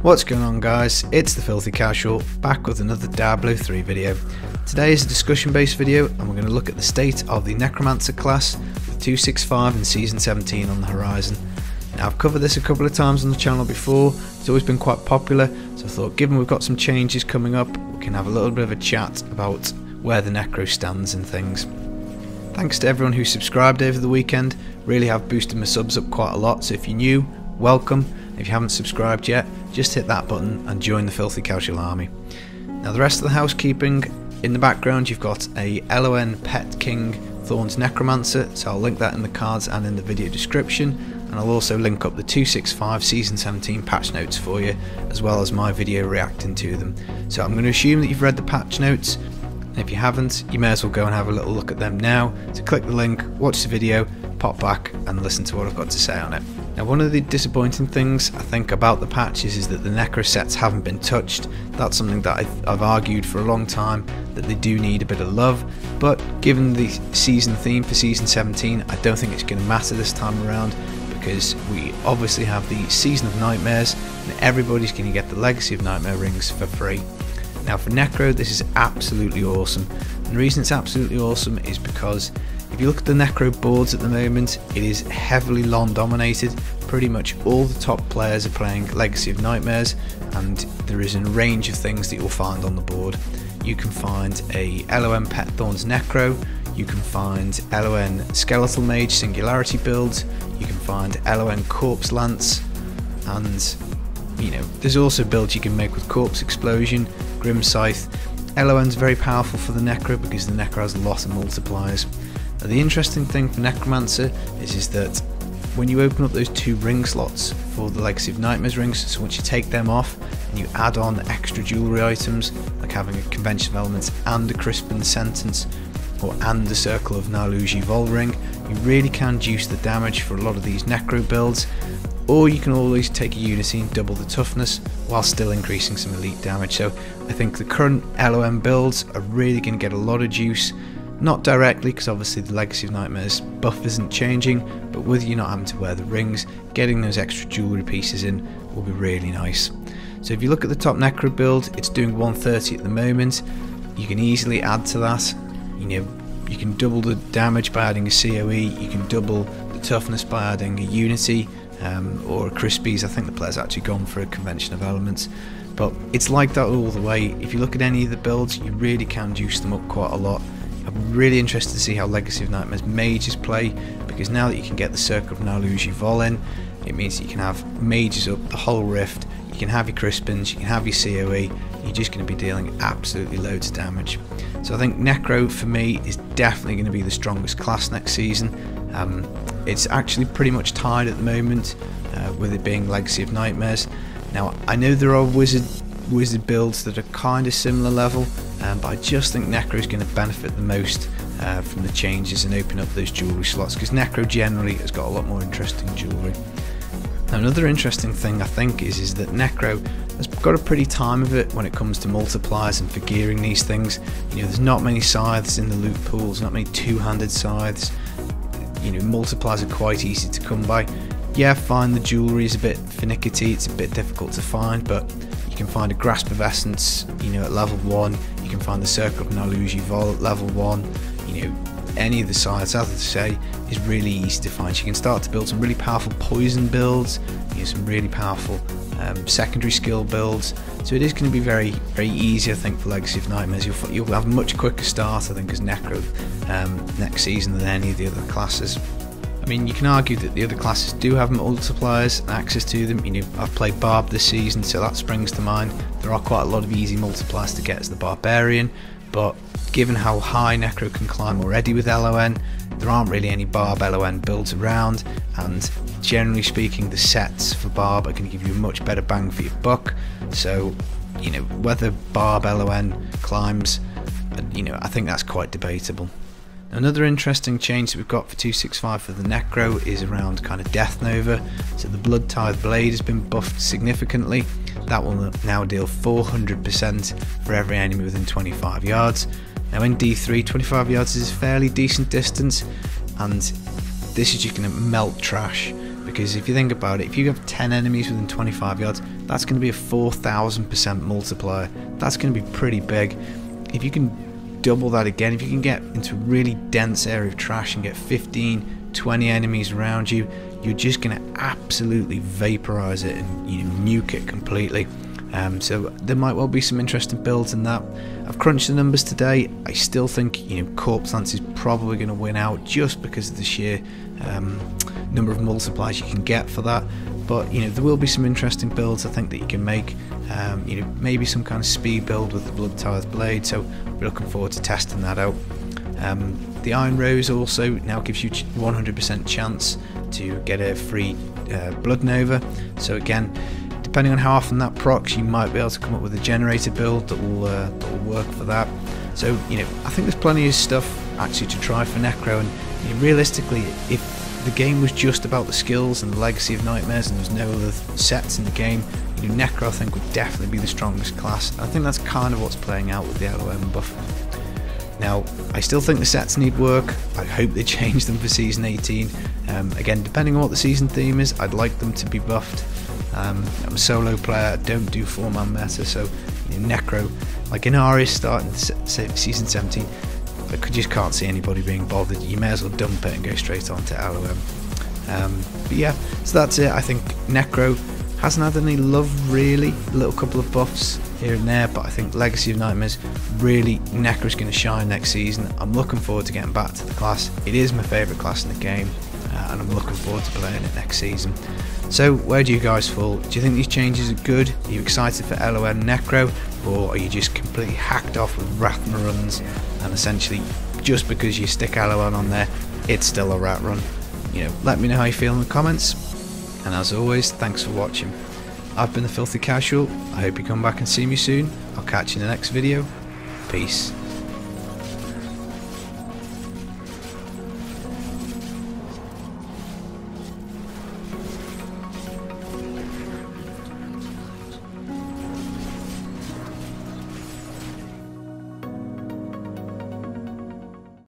What's going on, guys? It's the Filthy Casual, back with another Diablo 3 video. Today is a discussion based video and we're going to look at the state of the Necromancer class with 265 and Season 17 on the horizon. Now, I've covered this a couple of times on the channel before, it's always been quite popular, so I thought given we've got some changes coming up, we can have a little bit of a chat about where the Necro stands and things. Thanks to everyone who subscribed over the weekend, really have boosted my subs up quite a lot, so if you're new, welcome. If you haven't subscribed yet, just hit that button and join the Filthy Casual army. Now, the rest of the housekeeping, in the background you've got a LON Pet King Thorns Necromancer, so I'll link that in the cards and in the video description, and I'll also link up the 265 Season 17 patch notes for you, as well as my video reacting to them. So I'm going to assume that you've read the patch notes, and if you haven't, you may as well go and have a little look at them now. So click the link, watch the video, pop back and listen to what I've got to say on it. Now, one of the disappointing things I think about the patches is that the Necro sets haven't been touched. That's something that I've argued for a long time, that they do need a bit of love, but given the season theme for Season 17, I don't think it's going to matter this time around, because we obviously have the Season of Nightmares and everybody's going to get the Legacy of Nightmare rings for free. Now, for Necro, this is absolutely awesome, and the reason it's absolutely awesome is because if you look at the Necro boards at the moment, it is heavily LON dominated. Pretty much all the top players are playing Legacy of Nightmares, and there is a range of things that you'll find on the board. You can find a LON Pet Thorns Necro, you can find LON Skeletal Mage Singularity builds, you can find LON Corpse Lance, and there's also builds you can make with Corpse Explosion, Grim Scythe. LON's very powerful for the Necro because the Necro has a lot of multipliers. Now, the interesting thing for Necromancer is that when you open up those 2 ring slots for the Legacy of Nightmares rings, so once you take them off and you add on extra jewellery items like having a Convention of Elements and a Crispin Sentence and a Circle of Naluji Vol ring, you really can juice the damage for a lot of these Necro builds. Or you can always take a Unity and double the toughness while still increasing some elite damage. So I think the current LOM builds are really going to get a lot of juice. Not directly, because obviously the Legacy of Nightmares buff isn't changing, but with you not having to wear the rings, getting those extra jewellery pieces in will be really nice. So if you look at the top Necro build, it's doing 130 at the moment. You can easily add to that. You can double the damage by adding a COE, you can double the toughness by adding a Unity or a Crispies. I think the player's actually gone for a Convention of Elements, but it's like that all the way. If you look at any of the builds, you really can juice them up quite a lot. I'm really interested to see how Legacy of Nightmares mages play, because now that you can get the Circle of Naluji Vol in, it means that you can have mages up the whole rift, you can have your Crispins, you can have your COE, you're just going to be dealing absolutely loads of damage. So I think Necro for me is definitely going to be the strongest class next season. It's actually pretty much tied at the moment with it being Legacy of Nightmares. Now, I know there are wizard builds that are kind of similar level, but I just think Necro is going to benefit the most from the changes and open up those jewellery slots, because Necro generally has got a lot more interesting jewellery. Now, another interesting thing I think is that Necro has got a pretty time of it when it comes to multipliers and for gearing these things. There's not many scythes in the loot pools, not many two-handed scythes. Multipliers are quite easy to come by. Yeah, fine, the jewellery is a bit finicky, it's a bit difficult to find, but you can find a Grasp of Essence, at level 1. You can find the Circle of Naluji Vol at level 1. Any of the scythes, as I say, is really easy to find. So you can start to build some really powerful poison builds, some really powerful secondary skill builds. So it is going to be very, very easy, I think, for Legacy of Nightmares. You'll have a much quicker start, I think, as Necro next season than any of the other classes. I mean, you can argue that the other classes do have multipliers and access to them. I've played Barb this season, so that springs to mind. There are quite a lot of easy multipliers to get as the Barbarian, but given how high Necro can climb already with LON, there aren't really any Barb LON builds around, and generally speaking, the sets for Barb are going to give you a much better bang for your buck. So, whether Barb LON climbs, I think that's quite debatable. Another interesting change that we've got for 265 for the Necro is around kind of Death Nova. So the Blood Tithe Blade has been buffed significantly. That will now deal 400% for every enemy within 25 yards. Now in D3, 25 yards is a fairly decent distance, and this is just going to melt trash because if you think about it, if you have 10 enemies within 25 yards, that's going to be a 4,000% multiplier. That's going to be pretty big. If you can double that again, if you can get into a really dense area of trash and get 15, 20 enemies around you, you're just going to absolutely vaporize it and nuke it completely. So there might well be some interesting builds in that. I've crunched the numbers today. I still think Corpse Lance is probably going to win out just because of the sheer number of multipliers you can get for that. But there will be some interesting builds I think that you can make. Maybe some kind of speed build with the Blood Tithe blade. So we're looking forward to testing that out. The Iron Rose also now gives you 100% chance to get a free Blood Nova. So again, depending on how often that procs, you might be able to come up with a generator build that will work for that. So I think there's plenty of stuff actually to try for Necro, and realistically, if the game was just about the skills and the Legacy of Nightmares and there's no other sets in the game, Necro I think would definitely be the strongest class. I think that's kind of what's playing out with the LOM buff. Now, I still think the sets need work. I hope they change them for Season 18. Again, depending on what the season theme is, I'd like them to be buffed. I'm a solo player, I don't do 4-man meta, so Necro, like Inarius starting Season 17, I just can't see anybody being bothered. You may as well dump it and go straight on to LOM. But yeah, so that's it. I think Necro hasn't had any love really, a little couple of buffs here and there, but I think Legacy of Nightmares, really Necro's going to shine next season. I'm looking forward to getting back to the class. It is my favourite class in the game, and I'm looking forward to playing it next season. So where do you guys fall? Do you think these changes are good? Are you excited for LOM Necro, or are you just completely hacked off with Rathma runs and essentially just because you stick LOM on there, it's still a rat run? Let me know how you feel in the comments, and as always, thanks for watching. I've been the Filthy Casual. I hope you come back and see me soon. I'll catch you in the next video. Peace.